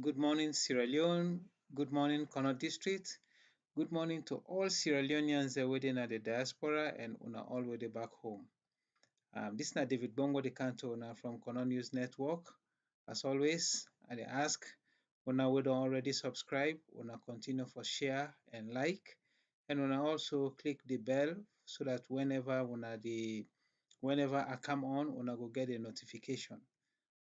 Good morning, Sierra Leone. Good morning, Connaught District. Good morning to all Sierra Leoneans within the diaspora and una all way back home. This is David Bongo, the Cantona from Connaught News Network. As always, I ask una we don't already subscribe, una continue for share and like, and una also click the bell so that whenever I come on, una go get a notification.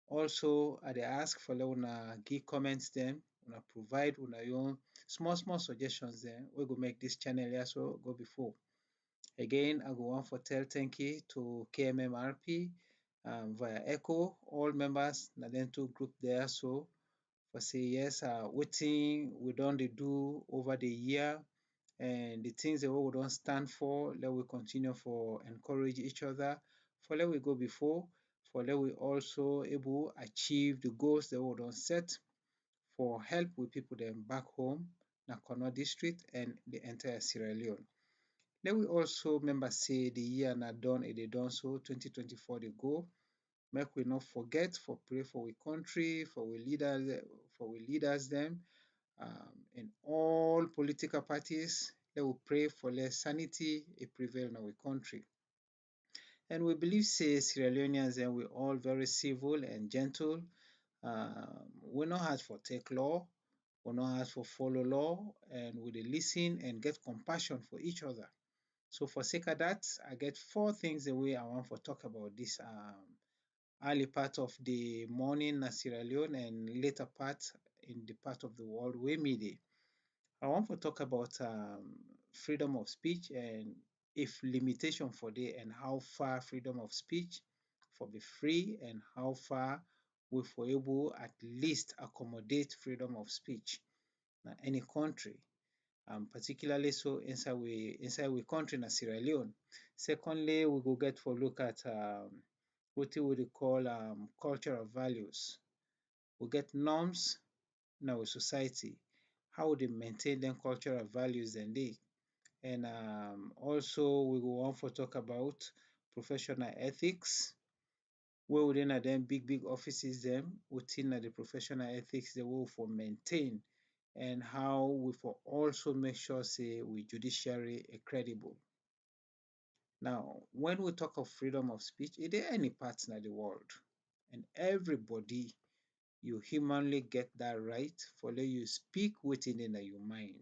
Also, I dey ask for una give comments dem, una provide una own small suggestions dem wey go make dis channel so go before. Again, I go want for tell thank you to KMMRP via ECHO, all members na dem two group there so for say yes, wetin we don dey do over the year and the things wey we don stand for, let we continue for encourage each other, for let we go before, for let we also able achieve the goals that we don set for help with people dem back home, na Connaught District and the entire Sierra Leone. Let we also remember say the year na done, e dey done so, 2024 dey go. Make we not forget for pray for we country, for we leaders them, in all political parties. Let we pray for less sanity prevail in our country. And we believe say Sierra Leoneans and we all very civil and gentle. We not hard for take law, we not hard for follow law, and we dey listen and get compassion for each other. So for sake of that, I get four things the way I want to talk about this early part of the morning in Sierra Leone and later part in the part of the world where me dey. I want to talk about freedom of speech and if limitation for day and how far freedom of speech for be free and how far we for able at least accommodate freedom of speech in any country. Particularly so inside we country na Sierra Leone. Secondly, we go get for look at what we dey call cultural values. We get norms in our society, how we dey maintain them cultural values and dey. And also we go want for talk about professional ethics, where within them big offices them, within the professional ethics they will for maintain and how we for also make sure say we judiciary credible. Now, when we talk of freedom of speech, is there any part in the world? And everybody, you humanly get that right for let you speak within in your mind.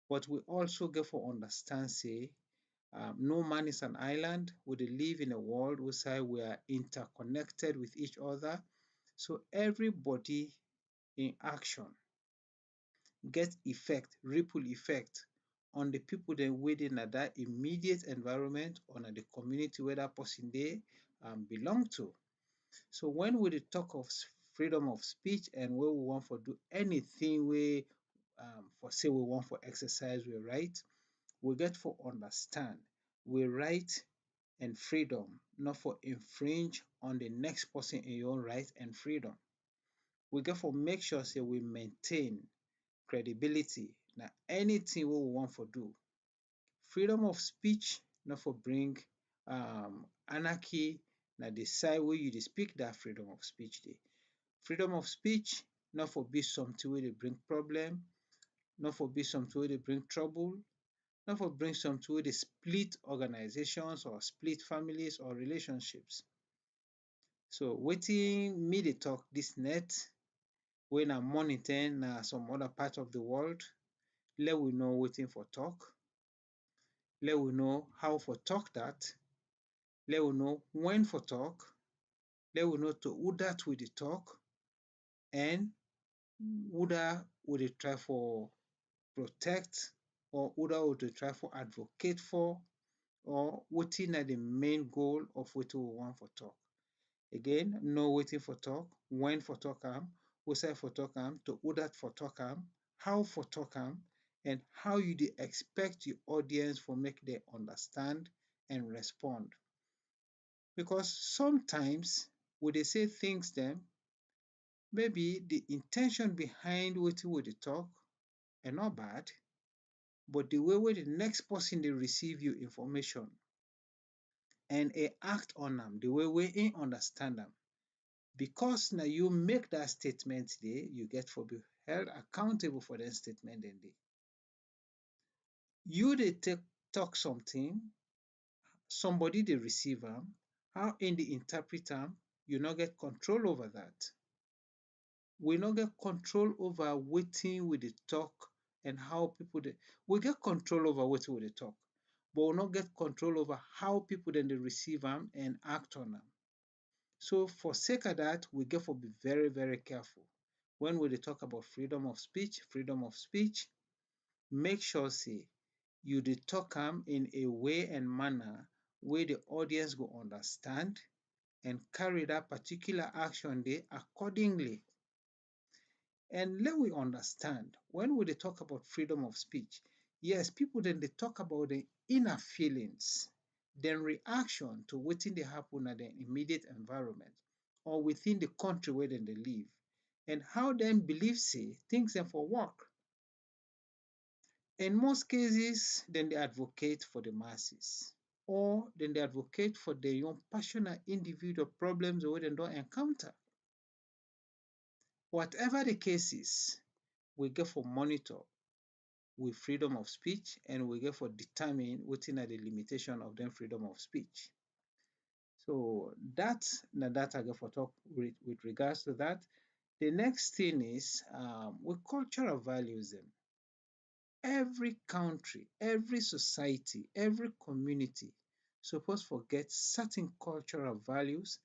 But we also get for understand say, no man is an island. We dey live in a world where we are interconnected with each other. So everybody in action get effect, ripple effect on the people then within that immediate environment or the community where that person they belong to. So when we talk of freedom of speech and where we want for do anything we for say we want for exercise we right, we get for understand we right and freedom, not for infringe on the next person in your right and freedom. We get for make sure say we maintain credibility. Now anything we want for do. Freedom of speech not for bring anarchy. Now the side where you speak that freedom of speech dey. Freedom of speech not for be something where they bring problem, not for be something where they bring trouble, not for bring something where they split organizations or split families or relationships. So waiting me they talk this net when I'm monitoring some other part of the world, let we know waiting for talk, let we know how for talk that, let we know when for talk, let we know to who that we dey talk, and who that we dey try for protect or who that we dey try for advocate for or wetin na the main goal of wetin we want for talk. Again, know waiting for talk, when for talk who say for talk to who that for talk how for talk and how you dey expect the audience for make them understand and respond. Because sometimes we dey say things them, maybe the intention behind wetin we dey talk are not bad, but the way where the next person dey receive your information and act on them, the way where he understand them, Because now you make that statement there, you get for be held accountable for that statement then dey. You dey take talk something, somebody dey receive am, how im dey interpret am, you no get control over that. We no get control over wetin we dey talk and how people dey. We get control over wetin we dey talk, but we no get control over how people dem dey receive am and act on am. So for sake of that, we get for be very, very careful. When we dey talk about freedom of speech, make sure say you dey talk am in a way and manner wey the audience go understand and carry that particular action dey accordingly. And let we understand, when we dey talk about freedom of speech, yes, people dem dey talk about the inner feelings, dem reaction to wetin dey happen na dem immediate environment or within the country wey dem dey live, and how dem believe say things dem for work. In most cases, dem dey advocate for the masses, or dem dey advocate for their own personal individual problems wey dem don encounter. Whatever the case is, we get for monitor with freedom of speech and we get for determine wetin are the limitation of dem freedom of speech. So that na that I get for talk with regards to that. The next thing is with cultural values dem. Every country, every society, every community suppose for get certain cultural values,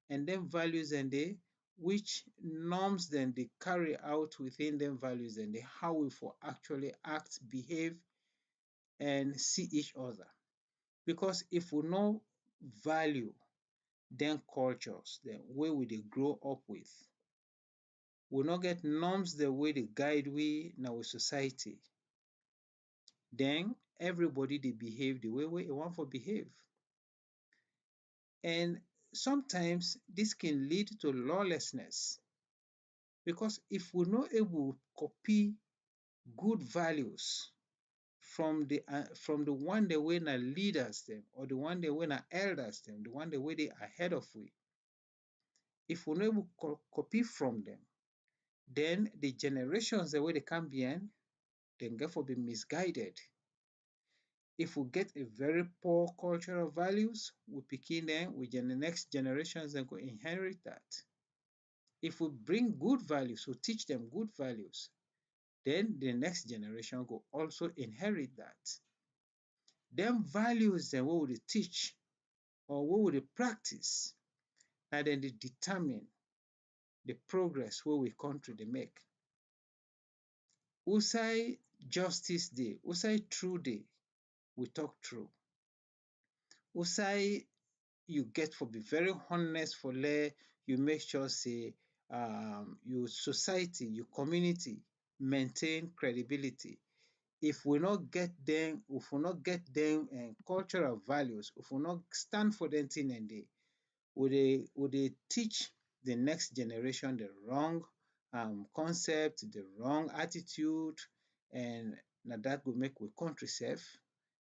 and dem values dem dey which norms dem dey carry out within dem values dem dey, how we for actually act, behave and see each other. Because if we no value dem cultures dem wey we dey grow up with, we no get norms dem wey dey guide we in our society, then everybody dey behave the way wey e want for behave. And sometimes this can lead to lawlessness, because if we no able copy good values from the one dem wey na leaders dem, or the one dem wey na elders dem, the one dem wey dey ahead of we, if we no able copy from dem, then the generations dem wey dey come behind, dem get for be misguided. If we get a very poor cultural values, we pikin dem, the next generations dem go inherit that. If we bring good values, we teach dem good values, then the next generation go also inherit that. Dem values dem wey we dey teach or wey we dey practice, na dem dey determine the progress wey we country dey make. Outside justice dey, outside truth dey, we talk true. Outside you get for be very honest for you make sure say your society, your community maintain credibility. If we no get dem, if we no get dem cultural values, if we no stand for dem thing dem dey, we dey teach the next generation the wrong concept, the wrong attitude, and na that go make we country sef.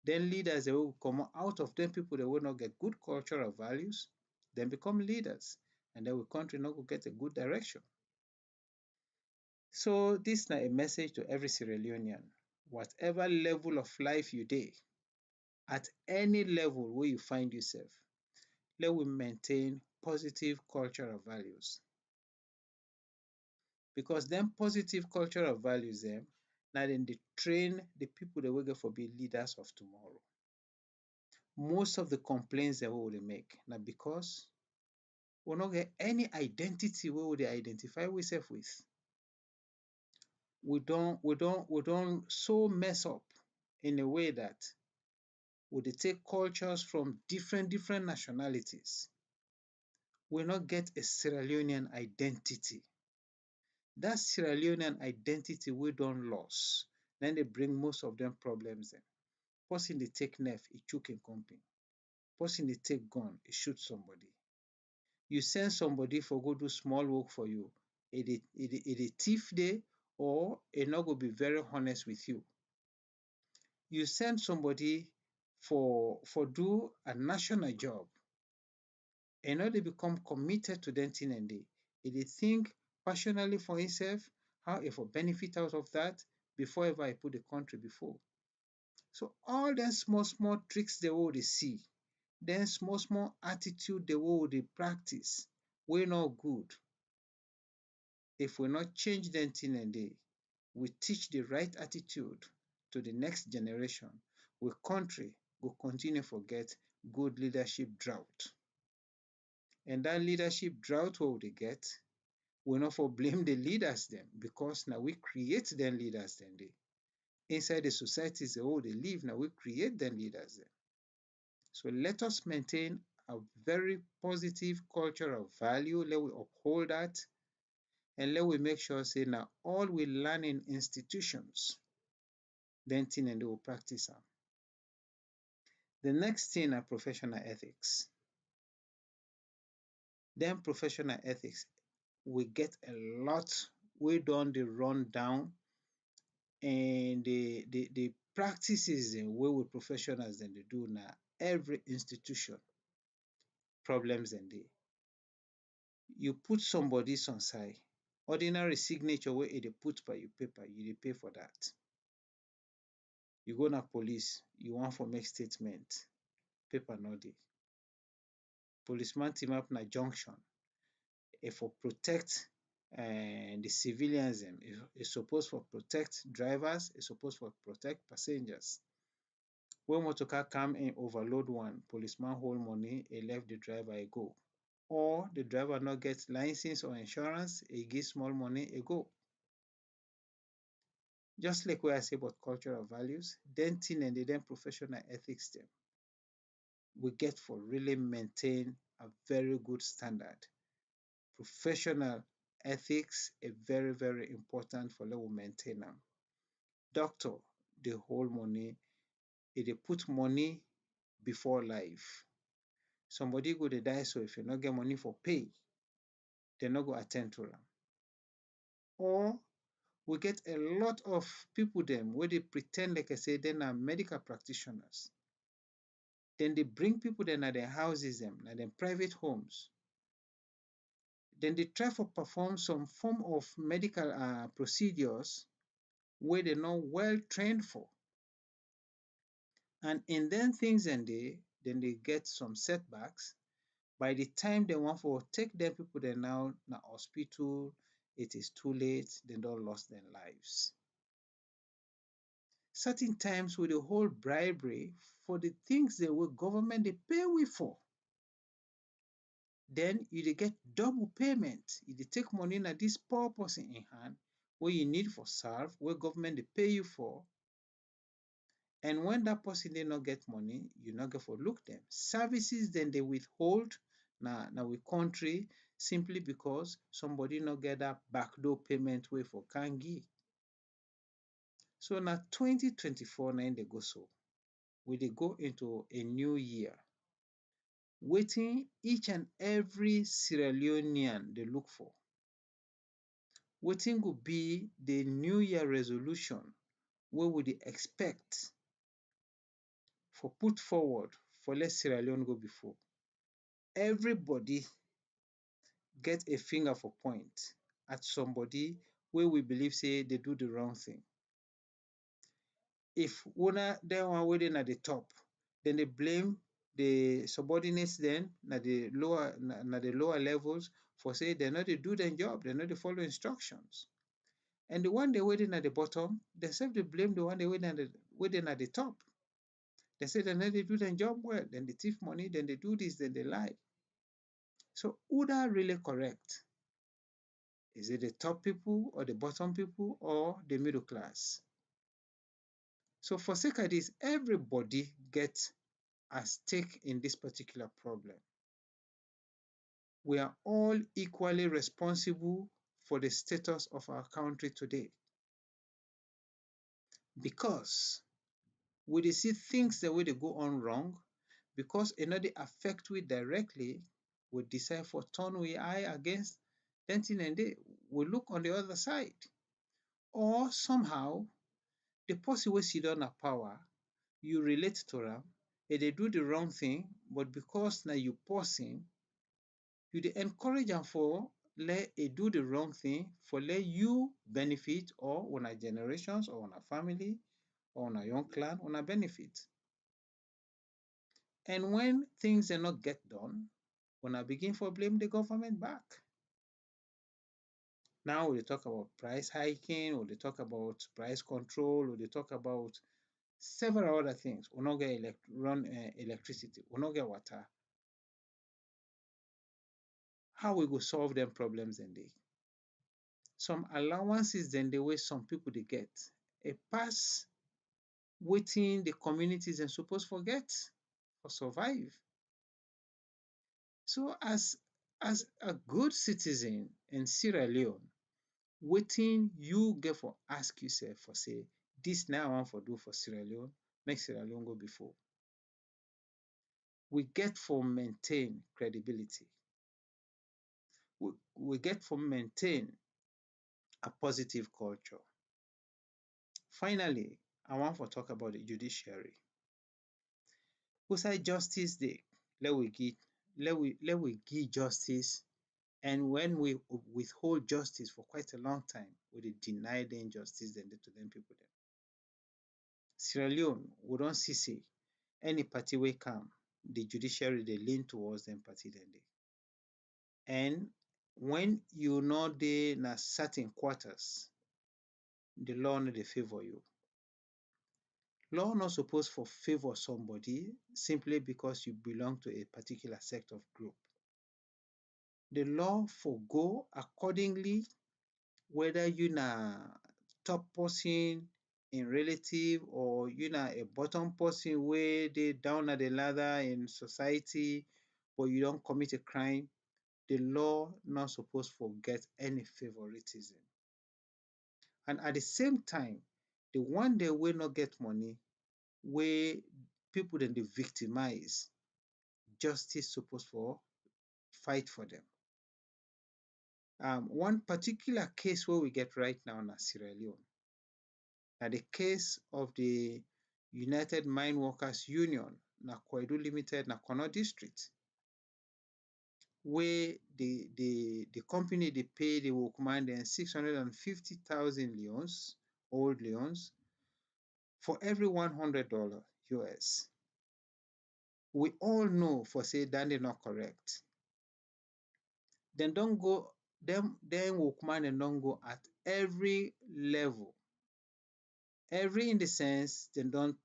Dem leaders dem wey go comot out of dem people dem wey no get good cultural values, dem become leaders, and then we country no go get a good direction. So this na a message to every Sierra Leonean. Whatever level of life you dey, at any level wey you find yourself, let we maintain positive cultural values. Because dem positive cultural values dem, na dem dey train the people dem wey get for be leaders of tomorrow. Most of the complaints dem wey we dey make na because we no get any identity wey we dey identify we sef with. We don so mess up in a way that we dey take cultures from different nationalities. We no get a Sierra Leonean identity. That Sierra Leonean identity wey don lost, na im dey bring most of dem problems dem. Person dey take knife, e chook im company. Person dey take gun, e shoot somebody. You send somebody for go do small work for you, e dey thief there, or e no go be very honest with you. You send somebody for do a national job, e no dey become committed to dem thing dem dey, e dey think passionately for himself, how e for benefit out of that before ever e put the country before. So all dem small small tricks dem wey we dey see, dem small small attitude dem wey we dey practice wey no good, if we no change dem thing dem dey, we teach the right attitude to the next generation, we country go continue for get good leadership drought. And dat leadership drought wey we dey get, we no for blame the leaders dem because na we create dem leaders dem dey. Inside the societies dem wey we dey live, na we create dem leaders dem. So let us maintain a very positive culture of value, let we uphold dat, and let we make sure say na all we learn in institutions, dem thing dem dey we practice am. The next thing na professional ethics. Dem professional ethics, we get a lot wey don dey run down, and the practices dem wey we professionals dem dey do na every institution problems dem dey. You put somebody some side, ordinary signature wey e dey put for your paper, you dey pay for dat. You go na police, you wan for make statement, paper no dey. Policeman team up na junction, e for protect the civilians dem, e suppose for protect drivers, e suppose for protect passengers. When motorcar come in overload one, policeman hold money, e left the driver, e go. Or the driver no get license or insurance, e give small money, e go. Just like wey I say about cultural values, dem thing dem dey, dem professional ethics dem, we get for really maintain a very good standard. Professional ethics is very, very important for let we maintain am. Doctor dey hold money, e dey put money before life. Somebody go dey die so if you no get money for pay, dem no go at ten d to am. Or we get a lot of people dem wey dey pre ten d like say dem na medical practitioners. Dem dey bring people dem na their houses dem, na dem private homes. Dem dey try for perform some form of medical procedures wey dem no well trained for. And in dem things dem dey get some setbacks. By the time dem wan for take dem people dem now na hospital, it is too late, dem don lost dem lives. Certain times we dey hold bribery for the things dem wey government dey pay we for. Den you dey get double payment. You dey take money na dis poor person im hand wey you need for serve, wey government dey pay you for. And when dat person dey no get money, you no get for look dem. Services dem dey withhold na we country simply because somebody no get dat backdoor payment wey for can give. So na 2024 na im dey go so. We dey go into a new year. Wetin each and every Sierra Leonean dey look for? Wetin go be the new year resolution wey we dey expect for put forward for let Sierra Leone go before? Everybody get a finger for point at somebody wey we believe say dey do the wrong thing. If una dem one wey dey na the top, dem dey blame the subordinates dem na the lower levels for say dem no dey do dem job, dem no dey follow instructions. And the one dem wey dey na the bottom, dem sef dey blame the one dem wey dey na the top. Dem say dem no dey do dem job well, dem dey thief money, dem dey do dis, dem dey lie. So who dat really correct? Is it the top people or the bottom people or the middle class? So for sake of dis, everybody get a stake in dis particular problem. We are all equally responsible for the status of our country today. Because we dey see things dem wey dey go on wrong, because e no dey affect we directly, we decide for turn we eye against dem thing dem dey. We look on the other side. Or somehow, the person wey sit down na power, you relate to am, e dey do the wrong thing, but because na you person, you dey encourage am for let it do the wrong thing for let you benefit or una generations or una family or una young clan una benefit. And when things are not get done, una begin for blame the government back. Now we talk about price hiking, or they talk about price control, or they talk about several other things. We not get electricity, we not get water. How we go solve them problems then they? Some allowances then the way some people they get. A pass waiting the communities and supposed forget or survive. So as a good citizen in Sierra Leone, waiting you get for ask yourself for say, this now I want for do for Sierra Leone, make Sierra Leone go before. We get for maintain credibility. We get for maintain a positive culture. Finally, I want to talk about the judiciary. Beside justice day, let we give justice, and when we withhold justice for quite a long time, we dey deny the injustice then to them people them. Sierra Leone, we don't see say any party wey come, the judiciary they lean towards them party then dey. And when you know dey na certain quarters, the law no dey favor you. Law not supposed for favor somebody simply because you belong to a particular sect of group. The law for go accordingly, whether you na top person in relative or you na a bottom person where they down at the ladder in society, but you don't commit a crime, the law not supposed to get any favoritism. And at the same time, the one day will not get money, where people then they victimize, justice supposed for fight for them. One particular case where we get right now in Sierra Leone, na the case of the United Mine Workers Union, na Kwaidu Limited, na Kono District, where the company they pay the workman then 650,000 leons, old leons, for every $100 US. We all know for say that they not correct. Then don't go, then workman and don't go at every level. Every in the sense, they don't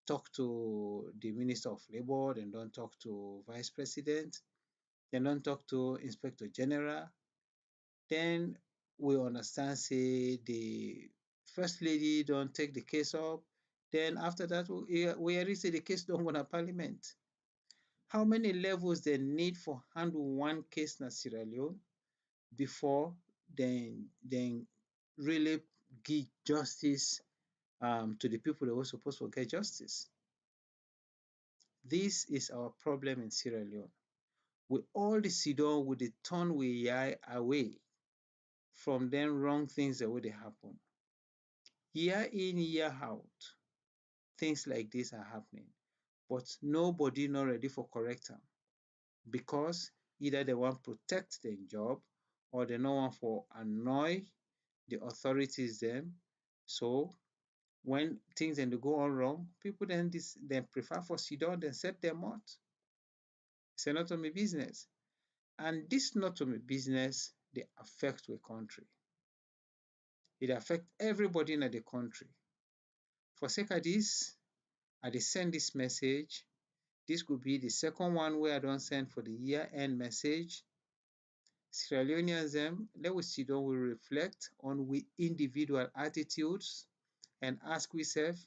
talk to the Minister of Labor, they don't talk to Vice President, they don't talk to Inspector General. Then we understand say the First Lady don't take the case up. Then after that, we already say the case don't go to Parliament. How many levels they need for handle one case in Sierra Leone before then really give justice to the people that were supposed to get justice? This is our problem in Sierra Leone. We all the sit down with the turn we eye away from them wrong things that would happen. Year in, year out, things like this are happening. But nobody not ready for correct them, because either they want to protect their job or they don't want for annoy the authorities them. So when things then they go on wrong, people then prefer for sit down and set them out. It's not to me business. And this not to me business, they affect the country. It affect everybody in the country. For sake of this, I dey send this message. This could be the second one where I don't send for the year-end message. Sierra Leoneans, let us sit down, we reflect on we individual attitudes and ask ourselves,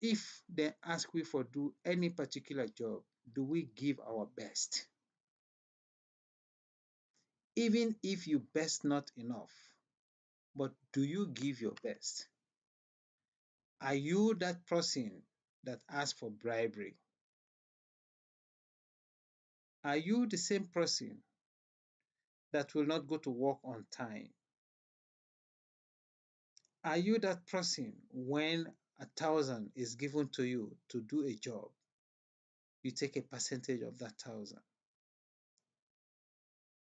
if they ask we for do any particular job, do we give our best? Even if you best not enough, but do you give your best? Are you that person that asks for bribery? Are you the same person that will not go to work on time? Are you that person when 1,000 is given to you to do a job, you take a percentage of that 1,000?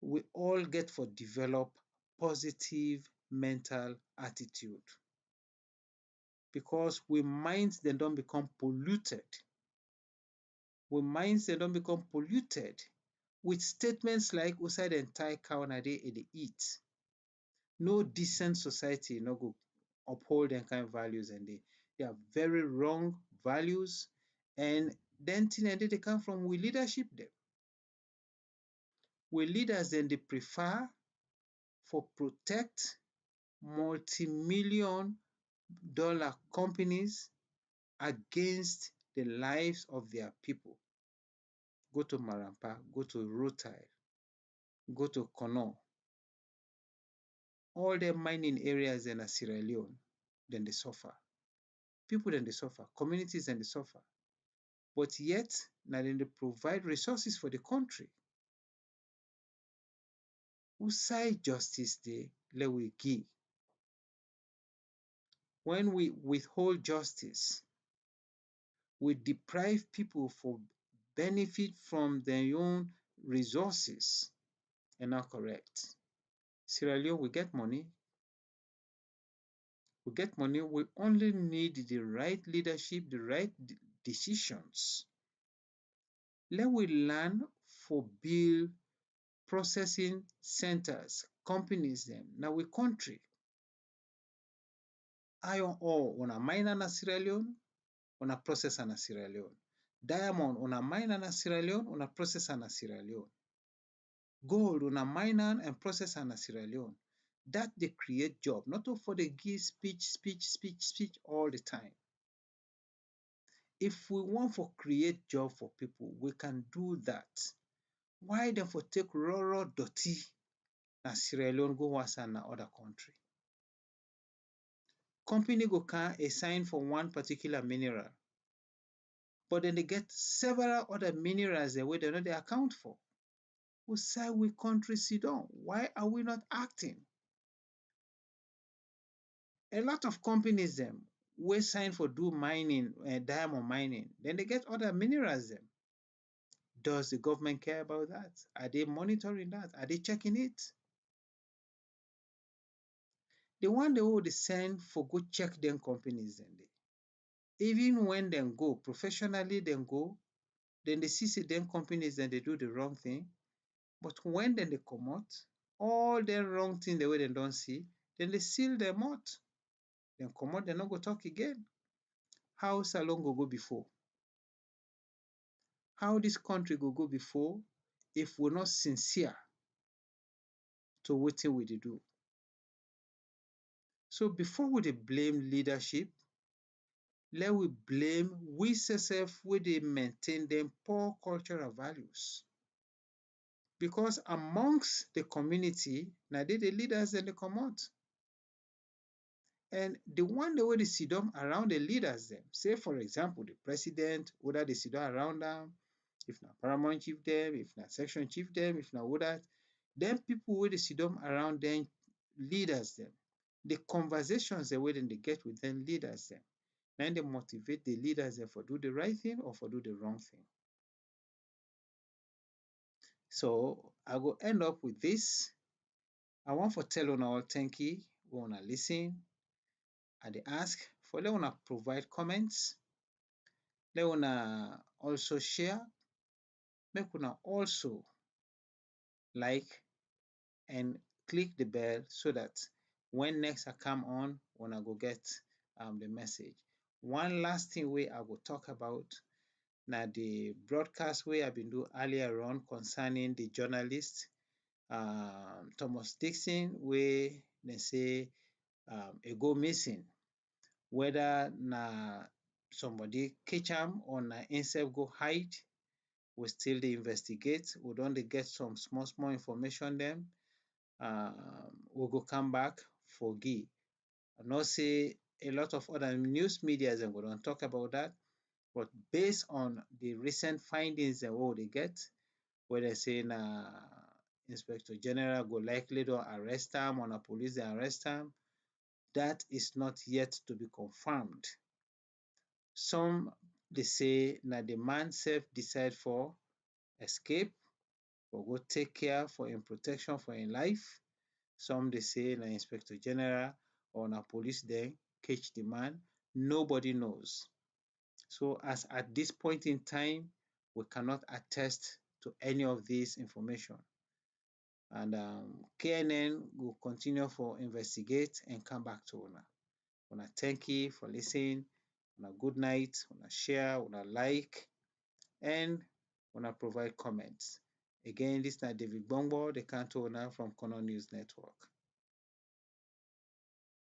we all get for develop positive mental attitude because we minds dem don become polluted. We minds dem don become polluted with statements like outside dem tie cow na there e dey eat. No decent society no go uphold dem kind values dem dey. They are very wrong values and dem thing dem dey come from we leadership dem. We leaders dem dey prefer for protect multi-million dollar companies against the lives of their people. Go to Marampa, go to Rotile, go to Kono. All dem mining areas dem na Sierra Leone, dem dey suffer. People dem dey suffer, communities dem dey suffer. But yet, na dem dey provide resources for the country. Who side justice dey, let we give. When we withhold justice, we deprive people for benefit from their own resources. And not correct. Sierra Leone, we get money. We get money. We only need the right leadership, the right decisions. Let we learn for build processing centers, companies them. Now we country. Iron ore, una mine na Sierra Leone, una process na Sierra Leone. Diamond, una mine na Sierra Leone, una process na Sierra Leone. Gold, una mine and process na Sierra Leone. That they create job, not for the give speech all the time. If we want to create job for people, we can do that. Why then for take raw dirty na Sierra Leone go was na other country? Company go can assign for one particular mineral, but then they get several other minerals the way they know they account for. We say we country sit down. Why are we not acting? A lot of companies them we sign for do mining, diamond mining, then they get other minerals them. Does the government care about that? Are they monitoring that? Are they checking it? The one they would send for go check them companies then they. Even when they go professionally, then go, then they see them companies then they do the wrong thing. But when then they come out, all the wrong thing the way they don't see, then they seal them out. Then come out, they not go talk again. How Salon go before? How this country go before if we're not sincere to what we do? So before we blame leadership, let we blame we ourselves we they maintain them poor cultural values. Because amongst the community, now they the leaders and they come out. And the one the way they sit down around the leaders them, say for example, the president, whether they sit down around them, if not paramount chief them, if not section chief them, if not what that, then people where they sit down around them, leaders them. The conversations the way they get with them, leaders them. Then they motivate the leaders them for do the right thing or for do the wrong thing. So I will end up with this. I want for tell on all thank you, we wanna listen. I dey ask for let una provide comments. Let una also share. Make una also like and click the bell so that when next I come on, una go get the message. One last thing we I will talk about now the broadcast we I've been doing earlier on concerning the journalist Thomas Dixon, where they say a go missing. Whether na somebody catch him or na himself go hide, we still dey investigate. We don dey get some small information them. We go come back for give. I know say a lot of other news media and we don't talk about that, but based on the recent findings that we they get, where they say na Inspector General go likely to arrest him or na police they arrest him, that is not yet to be confirmed. Some they say na the man self decide for escape. but go take care for im protection for im life. Some dey say na Inspector General or na police dem catch the man. Nobody knows. So as at this point in time, we cannot attest to any of this information. And KNN will continue for investigate and come back to una. Una thank you for listening. Una good night. Una share, una like, and una provide comments. Again, this na David Bongo, the Canto owner from Corner News Network.